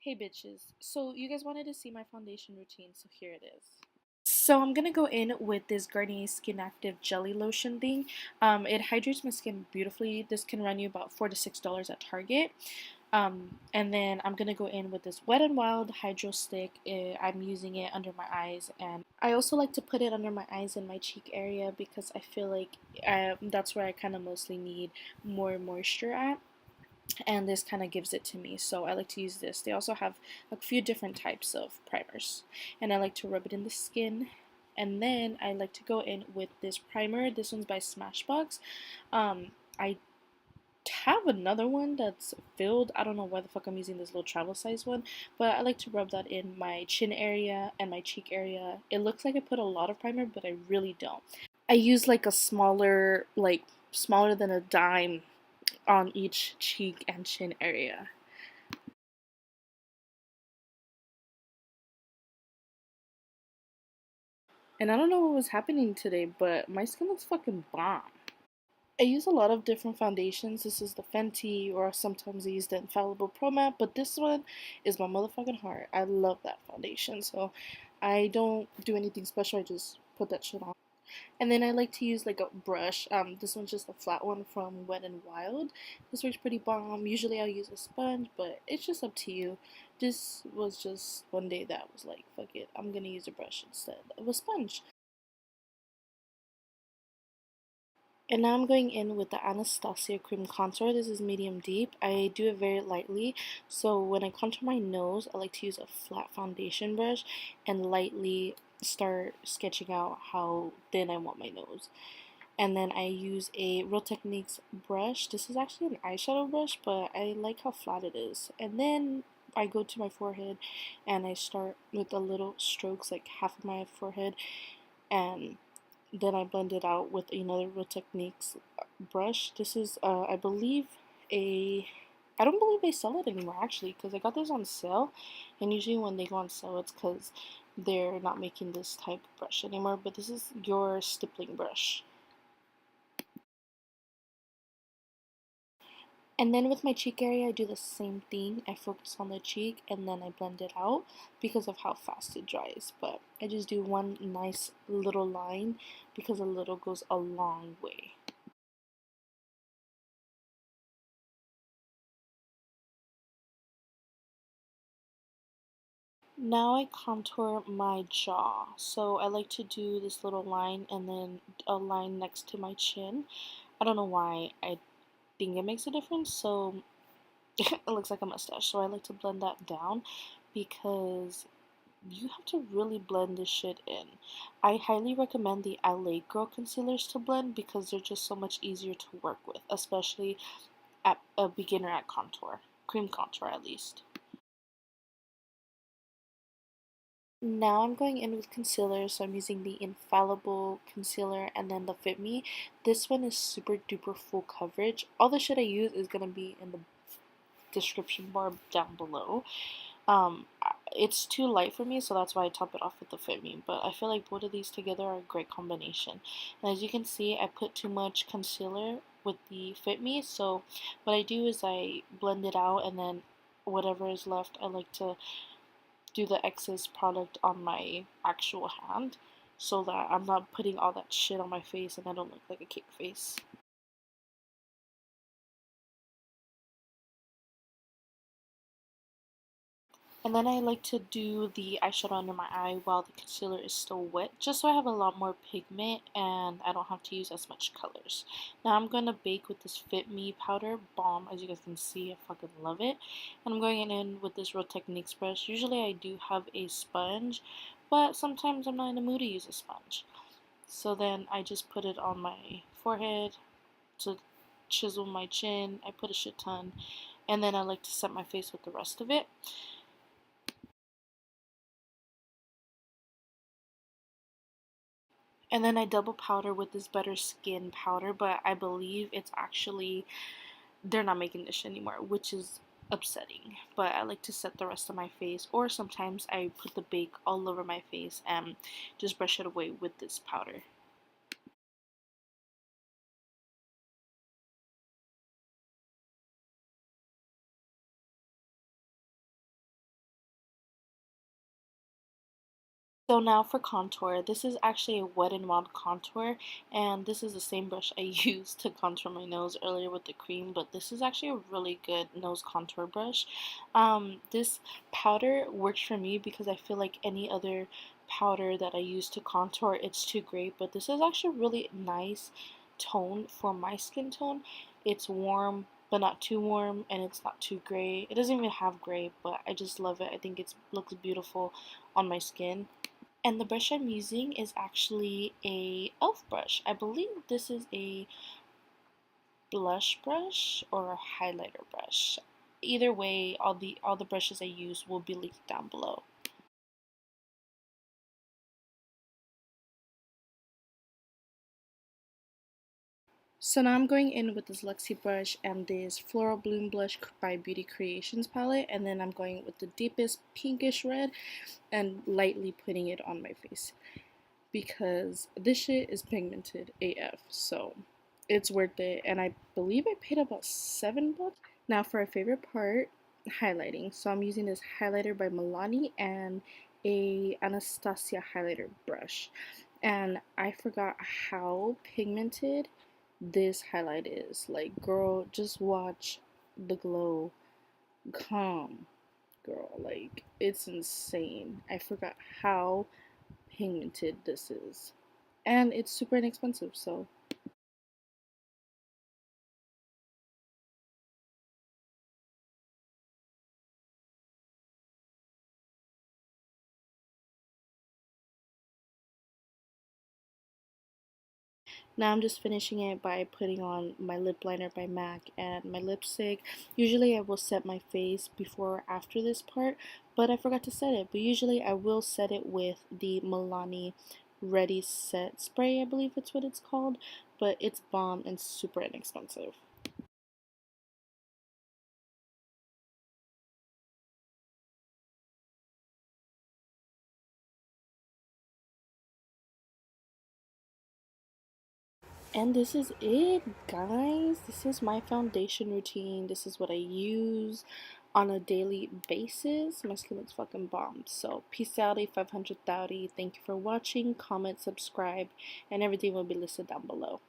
Hey bitches, so you guys wanted to see my foundation routine, so here it is. So I'm gonna go in with this Garnier Skin Active Jelly Lotion thing. It hydrates my skin beautifully. This can run you about $4 to $6 at Target. And then I'm gonna go in with this Wet n Wild Hydro Stick. I'm using it under my eyes, and I also like to put it under my eyes and my cheek area because I feel like that's where I kind of mostly need more moisture at, and this kind of gives it to me, so I like to use this. They also have a few different types of primers, and I like to rub it in the skin. And then I like to go in with this primer. This one's by Smashbox. I have another one that's filled. I don't know why the fuck I'm using this little travel size one, but I like to rub that in my chin area and my cheek area. It looks like I put a lot of primer, but I really don't. I use like a smaller, like smaller than a dime on each cheek and chin area. And I don't know what was happening today, but my skin looks fucking bomb. I use a lot of different foundations. This is the Fenty, or sometimes I use the Infallible Pro Matte, but this one is my motherfucking heart. I love that foundation, so I don't do anything special. I just put that shit on. And then I like to use like a brush. This one's just a flat one from Wet n Wild. This works pretty bomb. Usually I'll use a sponge, but it's just up to you. This was just one day that I was like, fuck it, I'm gonna use a brush instead of a sponge. And now I'm going in with the Anastasia Cream Contour. This is medium deep. I do it very lightly. So when I contour my nose, I like to use a flat foundation brush and lightly start sketching out how thin I want my nose. And then I use a Real Techniques brush. This is actually an eyeshadow brush, but I like how flat it is. And then I go to my forehead and I start with a little strokes, like half of my forehead, and then I blend it out with another Real Techniques brush. This is, I believe, I don't believe they sell it anymore actually, because I got this on sale, and usually when they go on sale, it's because they're not making this type of brush anymore. But this is your stippling brush. And then with my cheek area, I do the same thing. I focus on the cheek and then I blend it out because of how fast it dries. But I just do one nice little line because a little goes a long way. Now I contour my jaw. So I like to do this little line and then a line next to my chin. I don't know why. I think it makes a difference. So it looks like a mustache. So I like to blend that down because you have to really blend this shit in. I highly recommend the LA Girl concealers to blend because they're just so much easier to work with, especially at a beginner at contour, cream contour at least. Now I'm going in with concealer, so I'm using the Infallible concealer and then the Fit Me. This one is super duper full coverage. All the shit I use is gonna be in the description bar down below. Um, it's too light for me, so that's why I top it off with the Fit Me. But I feel like both of these together are a great combination. And as you can see, I put too much concealer with the Fit Me, so what I do is I blend it out, and then whatever is left, I like to do the excess product on my actual hand so that I'm not putting all that shit on my face and I don't look like a cake face. And then I like to do the eyeshadow under my eye while the concealer is still wet, just so I have a lot more pigment and I don't have to use as much colors. Now I'm going to bake with this Fit Me powder bomb. As you guys can see, I fucking love it. And I'm going in with this Real Techniques brush. Usually I do have a sponge, but sometimes I'm not in the mood to use a sponge. So then I just put it on my forehead to chisel my chin. I put a shit ton. And then I like to set my face with the rest of it. And then I double powder with this Better Skin powder, but I believe it's actually, they're not making this shit anymore, which is upsetting. But I like to set the rest of my face, or sometimes I put the bake all over my face and just brush it away with this powder. So now for contour, this is actually a Wet n Wild contour, and this is the same brush I used to contour my nose earlier with the cream, but this is actually a really good nose contour brush. This powder works for me because I feel like any other powder that I use to contour, it's too great, but this is actually a really nice tone for my skin tone. It's warm, but not too warm, and it's not too gray. It doesn't even have gray, but I just love it. I think it looks beautiful on my skin. And the brush I'm using is actually a e.l.f. brush. I believe this is a blush brush or a highlighter brush. Either way, all the brushes I use will be linked down below. So now I'm going in with this Luxie brush and this Floral Bloom blush by Beauty Creations palette, and then I'm going with the deepest pinkish red and lightly putting it on my face, because this shit is pigmented AF, so it's worth it, and I believe I paid about $7. Now for our favorite part, highlighting. So I'm using this highlighter by Milani and a Anastasia highlighter brush, and I forgot how pigmented this highlight is. Like, girl, just watch the glow come, girl. Like, it's insane. I forgot how pigmented this is, and it's super inexpensive, so. Now I'm just finishing it by putting on my lip liner by MAC and my lipstick. Usually I will set my face before or after this part, but I forgot to set it. But usually I will set it with the Milani Ready Set Spray, I believe that's what it's called, but it's bomb and super inexpensive. And this is it, guys. This is my foundation routine. This is what I use on a daily basis. My skin looks fucking bomb. So peace out, 500,000. Thank you for watching. Comment, subscribe, and everything will be listed down below.